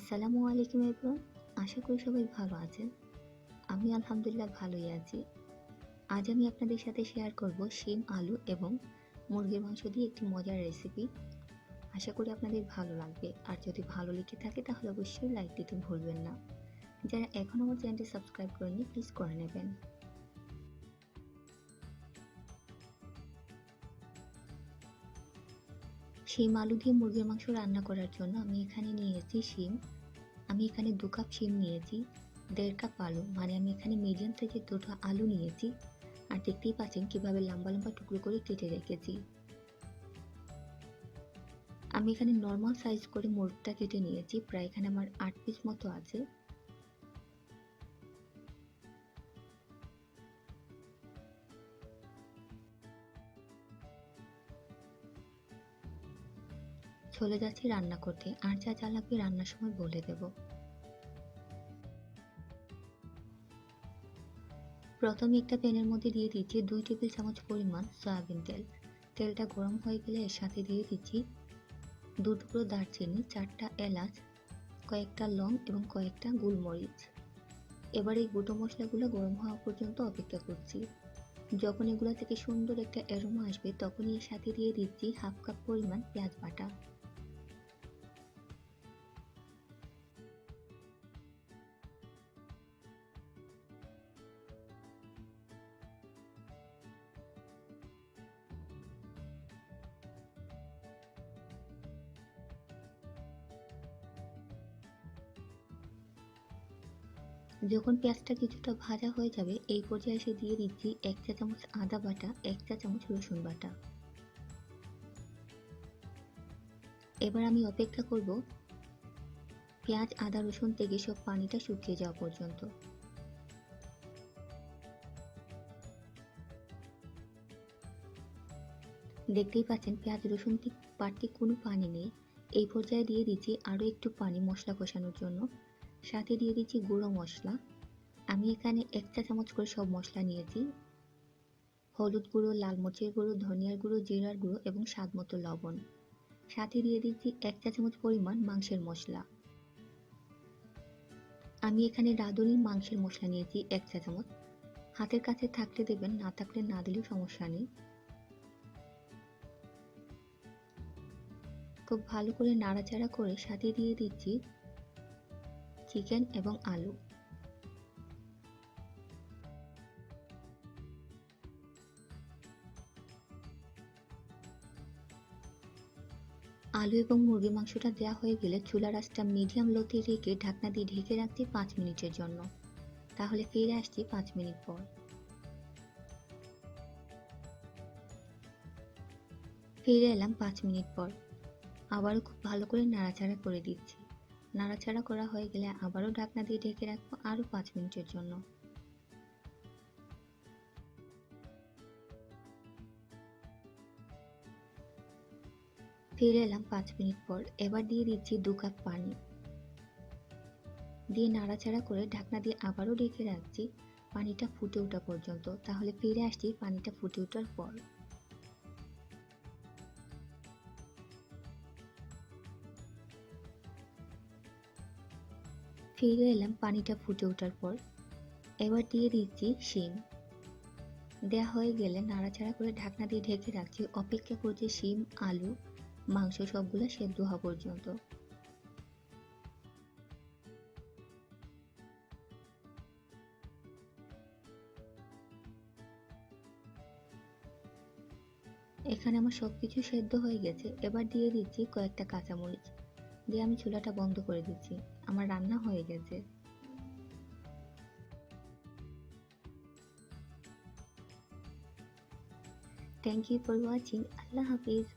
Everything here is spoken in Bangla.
আসসালামু আলাইকুম এভরিওয়ান। আশা করি সবাই ভালো আছেন। আমি আলহামদুলিল্লাহ ভালোই আছি। আজ আমি আপনাদের সাথে শেয়ার করব শিম, আলু এবং মুরগির মাংস দিয়ে একটি মজার রেসিপি। আশা করি আপনাদের ভালো লাগবে। আর যদি ভালো লেগে থাকে তাহলে অবশ্যই লাইক দিতে ভুলবেন না। যারা এখনও আমার চ্যানেলটি সাবস্ক্রাইব করেননি প্লিজ করে নেবেন। শিম আলু দিয়ে মুরগির মাংস রান্না করার জন্য আমি এখানে নিয়েছি শিম। আমি এখানে 2 কাপ শিম নিয়েছি, 1.5 কাপ আলু, মানে আমি এখানে মিডিয়াম সাইজের 2টা আলু নিয়েছি। আর দেখতেই পাচ্ছেন কিভাবে লম্বা লম্বা টুকরো করে কেটে রেখেছি। আমি এখানে নর্মাল সাইজ করে মুরগিটা কেটে নিয়েছি, প্রায় এখানে আমার 8 পিস মতো আছে। চলে যাচ্ছি রান্না করতে। আর যা যা লাগবে রান্নার সময় বলে দেব। প্রথমে একটা প্যানের মধ্যে দিয়ে দিচ্ছি 2 টেবিল চামচ পরিমাণ সয়াবিন তেল। তেলটা গরম হয়ে গেলে এর সাথে দিয়ে দিচ্ছি 2 টুকরো দারচিনি, 4টা এলাচ, কয়েকটা লং এবং কয়েকটা গোলমরিচ। এবার এই গোটা মশলাগুলো গরম হওয়া পর্যন্ত অপেক্ষা করছি। যখন এগুলো থেকে সুন্দর একটা অ্যারোমা আসবে তখনই এর সাথে দিয়ে দিচ্ছি 1/2 কাপ পরিমাণ পেঁয়াজ বাটা। যখন পেঁয়াজটা কিছুটা ভাজা হয়ে যাবে এই পর্যায়ে এসে দিয়ে দিচ্ছি 1 চা চামচ আদা বাটা, 1 চা চামচ রসুন বাটা। এবার আমি অপেক্ষা করব পেঁয়াজ, আদা, রসুন থেকে সব পানিটা শুকিয়ে যাওয়া পর্যন্ত। দেখতেই পাচ্ছেন পেঁয়াজ রসুন থেকে বাড়তি কোনো পানি নেই। এই পর্যায়ে দিয়ে দিচ্ছি আরও একটু পানি মশলা কষানোর জন্য। সাথে দিয়ে দিচ্ছি গুঁড়ো মশলা। আমি এখানে 1 চা চামচ করে সব মশলা নিয়েছি। হলুদ গুঁড়ো, লাল মরিচের গুঁড়ো, ধনিয়ার গুঁড়ো, জিরার গুঁড়ো এবং স্বাদ মতো লবণ। সাথে দিয়ে দিচ্ছি 1 চা চামচ পরিমাণ মাংসের মশলা। আমি এখানে রাঁধুনি মাংসের মশলা নিয়েছি 1 চা চামচ। হাতের কাছে থাকলে দেবেন, না থাকলে না দিলেও সমস্যা নেই। খুব ভালো করে নাড়াচাড়া করে সাথে দিয়ে দিচ্ছি চিকেন এবং আলু। আলু এবং মুরগির মাংসটা দেওয়া হয়ে গেলে চুলার আঁচটা মিডিয়াম লোতে রেখে ঢাকনা দিয়ে ঢেকে রাখছি 5 মিনিটের জন্য। তাহলে ফিরে আসছি 5 মিনিট পর। ফিরে এলাম 5 মিনিট পর। আবারও খুব ভালো করে নাড়াচাড়া করে দিচ্ছি। নাড়াচাড়া করা হয়ে গেলে আবারও ঢাকনা দিয়ে ঢেকে রাখবো আরও 5 মিনিটের জন্য। ফিরে এলাম 5 মিনিট পর। এবার দিয়ে দিচ্ছি 2 কাপ পানি। দিয়ে নাড়াচাড়া করে ঢাকনা দিয়ে আবারও ঢেকে রাখছি পানিটা ফুটে ওঠা পর্যন্ত। তাহলে ফিরে আসছি পানিটা ফুটে ওঠার পর। ফিরে এলাম পানিটা ফুটে ওঠার পর। এবার দিয়ে দিচ্ছি শিম। দেয়া হয়ে গেলে নাড়াচাড়া করে ঢাকনা দিয়ে ঢেকে রাখছি। অপেক্ষা করছি শিম, আলু, মাংস সবগুলো সেদ্ধ হওয়া পর্যন্ত। এখানে আমার সবকিছু সেদ্ধ হয়ে গেছে। এবার দিয়ে দিচ্ছি কয়েকটা কাঁচামরিচ। দিয়ে আমি চুলাটা বন্ধ করে দিচ্ছি। আমার রান্না হয়ে গেছে। Thank you for watching. আল্লাহ হাফিজ।